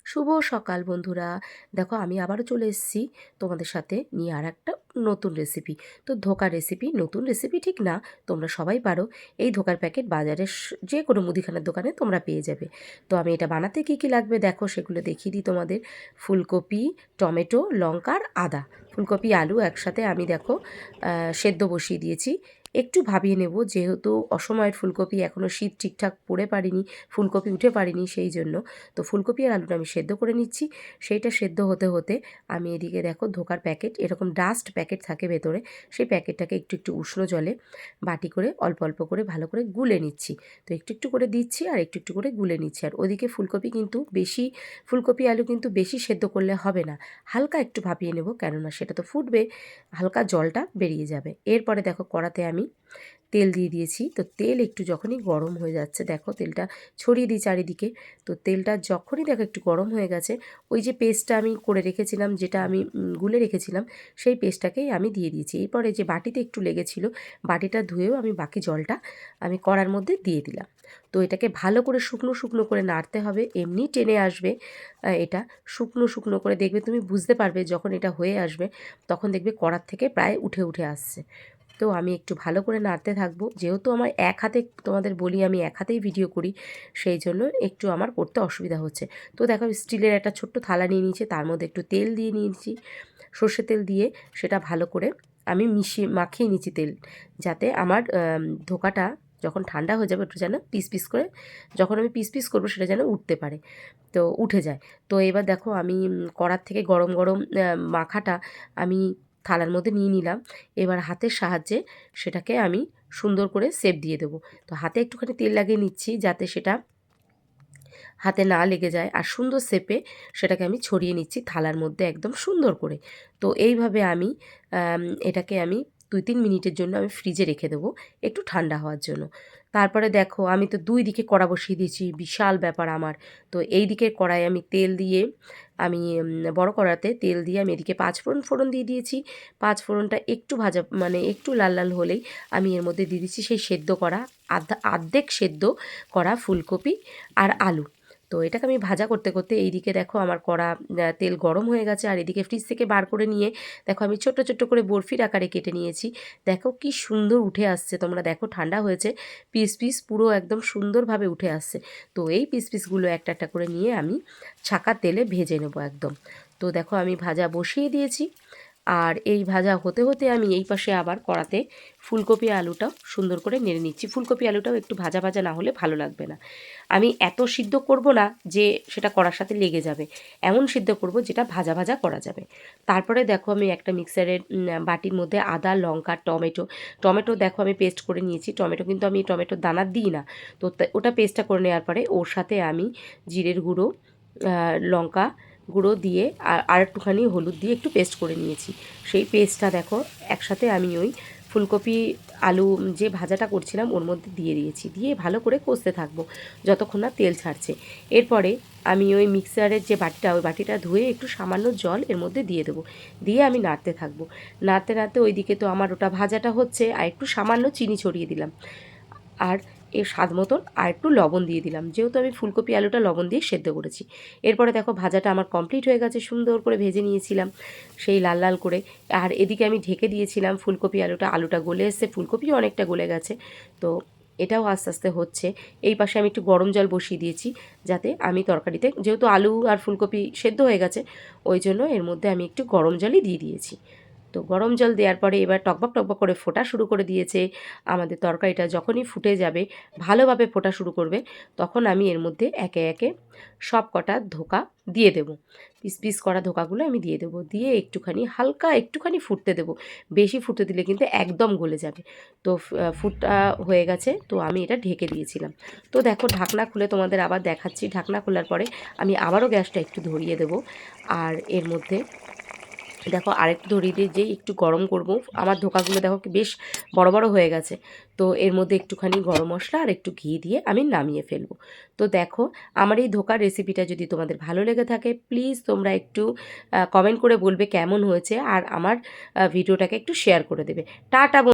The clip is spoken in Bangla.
শুভ সকাল বন্ধুরা। দেখো আমি আবারও চলে এসেছি তোমাদের সাথে নিয়ে আর একটা নতুন রেসিপি। তো ধোকার রেসিপি, নতুন রেসিপি ঠিক না, তোমরা সবাই পারো। এই ধোকার প্যাকেট বাজারে যে কোনো মুদিখানার দোকানে তোমরা পেয়ে যাবে। তো আমি এটা বানাতে কী কী লাগবে দেখো, সেগুলো দেখিয়ে দিই তোমাদের। ফুলকপি, টমেটো, লঙ্কা আর আদা। ফুলকপি আলু একসাথে আমি দেখো সেদ্ধ বসিয়ে দিয়েছি। একটু ভাবিয়ে নেব, যেহেতু অসময়ের ফুলকপি, এখনও শীত ঠিকঠাক পড়ে পারিনি, ফুলকপি উঠে পারিনি, সেই জন্য তো ফুলকপি আর আলুটা আমি সেদ্ধ করে নিচ্ছি। সেইটা সেদ্ধ হতে হতে আমি এদিকে দেখো ধোকার প্যাকেট, এরকম ডাস্ট প্যাকেট থাকে ভেতরে, সেই প্যাকেটটাকে একটু একটু উষ্ণ জলে বাটি করে অল্প অল্প করে ভালো করে গুলে নিচ্ছি। তো একটু একটু করে দিচ্ছি আর একটু একটু করে গুলে নিচ্ছি। আর ওদিকে ফুলকপি কিন্তু বেশি, ফুলকপি আলু কিন্তু বেশি সেদ্ধ করলে হবে না, হালকা একটু ভাপিয়ে নেব, কেননা সেটা তো ফুটবে, হালকা জলটা বেরিয়ে যাবে। এরপরে দেখো কড়াতে আমি তেল দিয়ে দিয়েছি। তো তেল একটু যখনই গরম হয়ে যাচ্ছে, দেখো তেলটা ছড়িয়ে দিই চারিদিকে। তো তেলটা যখনই দেখো একটু গরম হয়ে গেছে, ওই যে পেস্টটা আমি করে রেখেছিলাম, যেটা আমি গুলে রেখেছিলাম, সেই পেস্টটাকেই আমি দিয়ে দিয়েছি। এরপরে যে বাটিতে একটু লেগেছিল, বাটিটা ধুয়েও আমি বাকি জলটা আমি কড়ার মধ্যে দিয়ে দিলাম। তো এটাকে ভালো করে শুকনো শুকনো করে নাড়তে হবে, এমনি টেনে আসবে। এটা শুকনো শুকনো করে দেখবে, তুমি বুঝতে পারবে যখন এটা হয়ে আসবে, তখন দেখবে কড়ার থেকে প্রায় উঠে উঠে আসছে। তো আমি একটু ভালো করে নাড়তে থাকবো, যেহেতু আমার এক হাতে, তোমাদের বলি আমি এক হাতেই ভিডিও করি, সেই জন্য একটু আমার করতে অসুবিধা হচ্ছে। তো দেখো স্টিলের একটা ছোট্ট থালা নিয়ে নিয়েছি, তার মধ্যে একটু তেল দিয়ে নিয়েছি, সর্ষে তেল দিয়ে সেটা ভালো করে আমি মাখিয়ে নিচ্ছি তেল, যাতে আমার ধোকাটা যখন ঠান্ডা হয়ে যাবে একটু যেন পিস পিস করে, যখন আমি পিস পিস করবো সেটা যেন উঠতে পারে, তো উঠে যায়। তো এবার দেখো আমি কড়ার থেকে গরম গরম মাখাটা আমি থালার মধ্যে নিয়ে নিলাম। এবার হাতের সাহায্যে সেটাকে আমি সুন্দর করে শেপ দিয়ে দেবো। তো হাতে একটুখানি তেল লাগিয়ে নিচ্ছি, যাতে সেটা হাতে না লেগে যায়, আর সুন্দর শেপে সেটাকে আমি ছড়িয়ে নিচ্ছি থালার মধ্যে একদম সুন্দর করে। তো এইভাবে আমি এটাকে আমি 2-3 মিনিটের জন্য আমি ফ্রিজে রেখে দেবো, একটু ঠান্ডা হওয়ার জন্য। তারপরে দেখো আমি তো 2 দিকে কড়া বসিয়ে দিয়েছি, বিশাল ব্যাপার আমার। তো এই দিকের কড়াই আমি তেল দিয়ে, আমি বড় কড়াতে তেল দিয়ে আমি এদিকে 5 ফোড়ন দিয়ে দিয়েছি। 5 ফোড়নটা একটু ভাজা, মানে একটু লাল লাল হলেই আমি এর মধ্যে দিয়ে দিচ্ছি সেই সেদ্ধ করা, আর্ধেক সেদ্ধ করা ফুলকপি আর আলু। তো এটাকে আমি ভাজা করতে করতে এইদিকে দেখো আমার কড়া তেল গরম হয়ে গেছে, আর এদিকে ফ্রিজ থেকে বার করে নিয়ে দেখো আমি ছোট্ট ছোট্ট করে বরফির আকারে কেটে নিয়েছি। দেখো কি সুন্দর উঠে আসছে, তোমরা দেখো ঠান্ডা হয়েছে, পিস পিস পুরো একদম সুন্দরভাবে উঠে আসছে। তো এই পিস পিসগুলো একটা একটা করে নিয়ে আমি ছাকা তেলে ভেজে নেব একদম। তো দেখো আমি ভাজা বসিয়ে দিয়েছি, আর এই ভাজা হতে হতে আমি এই পাশে আবার কড়াতে ফুলকপি আলুটাও সুন্দর করে নেড়ে নিচ্ছি। ফুলকপি আলুটাও একটু ভাজা ভাজা না হলে ভালো লাগবে না। আমি এত সিদ্ধ করব না যে সেটা কড়ার সাথে লেগে যাবে, এমন সিদ্ধ করব যেটা ভাজা ভাজা করা যাবে। তারপরে দেখো আমি একটা মিক্সারের বাটির মধ্যে আদা, লঙ্কা, টমেটো দেখো আমি পেস্ট করে নিয়েছি। টমেটো কিন্তু আমি টমেটোর দানা দিই না। তো ওটা পেস্টটা করে নেওয়ার পরে ওর সাথে আমি জিরের গুঁড়ো, লঙ্কা গুঁড়ো দিয়ে আর একটুখানি হলুদ দিয়ে একটু পেস্ট করে নিয়েছি। সেই পেস্টটা দেখো একসাথে আমি ওই ফুলকপি আলু যে ভাজাটা করছিলাম ওর মধ্যে দিয়ে দিয়েছি, দিয়ে ভালো করে কষতে থাকবো যতক্ষণ না তেল ছাড়ছে। এরপরে আমি ওই মিক্সারের যে বাটিটা, ওই বাটিটা ধুয়ে একটু সামান্য জল এর মধ্যে দিয়ে দেবো, দিয়ে আমি নাড়তে থাকবো। নাড়তে নাড়তে ওইদিকে তো আমার ওটা ভাজাটা হচ্ছে, আর একটু সামান্য চিনি ছড়িয়ে দিলাম, আর এর স্বাদ মতন আর একটু লবণ দিয়ে দিলাম, যেহেতু আমি ফুলকপি আলুটা লবণ দিয়ে সেদ্ধ করেছি। এরপরে দেখো ভাজাটা আমার কমপ্লিট হয়ে গেছে, সুন্দর করে ভেজে নিয়েছিলাম সেই লাল লাল করে। আর এদিকে আমি ঢেকে দিয়েছিলাম ফুলকপি আলুটা গলে এসছে, ফুলকপিও অনেকটা গলে গেছে। তো এটাও আস্তে আস্তে হচ্ছে। এই পাশে আমি একটু গরম জল বসিয়ে দিয়েছি, যাতে আমি তরকারিতে, যেহেতু আলু আর ফুলকপি সেদ্ধ হয়ে গেছে, ওই জন্য এর মধ্যে আমি একটু গরম জলই দিয়ে দিয়েছি। তো গরম জল দেওয়ার পরে এবার টকবক টকবক করে ফোটা শুরু করে দিয়েছে আমাদের তরকারিটা। যখনই ফুটে যাবে, ভালোভাবে ফোটা শুরু করবে, তখন আমি এর মধ্যে একে একে সব কটা ধোকা দিয়ে দেবো। পিস পিস করা ধোকাগুলো আমি দিয়ে দেবো, দিয়ে একটুখানি হালকা একটুখানি ফুটতে দেবো। বেশি ফুটতে দিলে কিন্তু একদম গলে যাবে। তো ফুটটা হয়ে গেছে, তো আমি এটা ঢেকে দিয়েছিলাম। তো দেখো ঢাকনা খুলে তোমাদের আবার দেখাচ্ছি। ঢাকনা খোলার পরে আমি আবারও গ্যাসটা একটু ধরিয়ে দেবো, আর এর মধ্যে দেখো আরেকটু ধরিয়ে দিয়ে যেই একটু গরম করব, আমার ধোকাগুলো দেখো কি বেশ বড় বড় হয়ে গেছে। তো এর মধ্যে একটুখানি গরম মশলা আর একটু ঘি দিয়ে আমি নামিয়ে ফেলবো। তো দেখো আমার এই ধোকার রেসিপিটা যদি তোমাদের ভালো লেগে থাকে, প্লিজ তোমরা একটু কমেন্ট করে বলবে কেমন হয়েছে, আর আমার ভিডিওটাকে একটু শেয়ার করে দেবে। টাটা।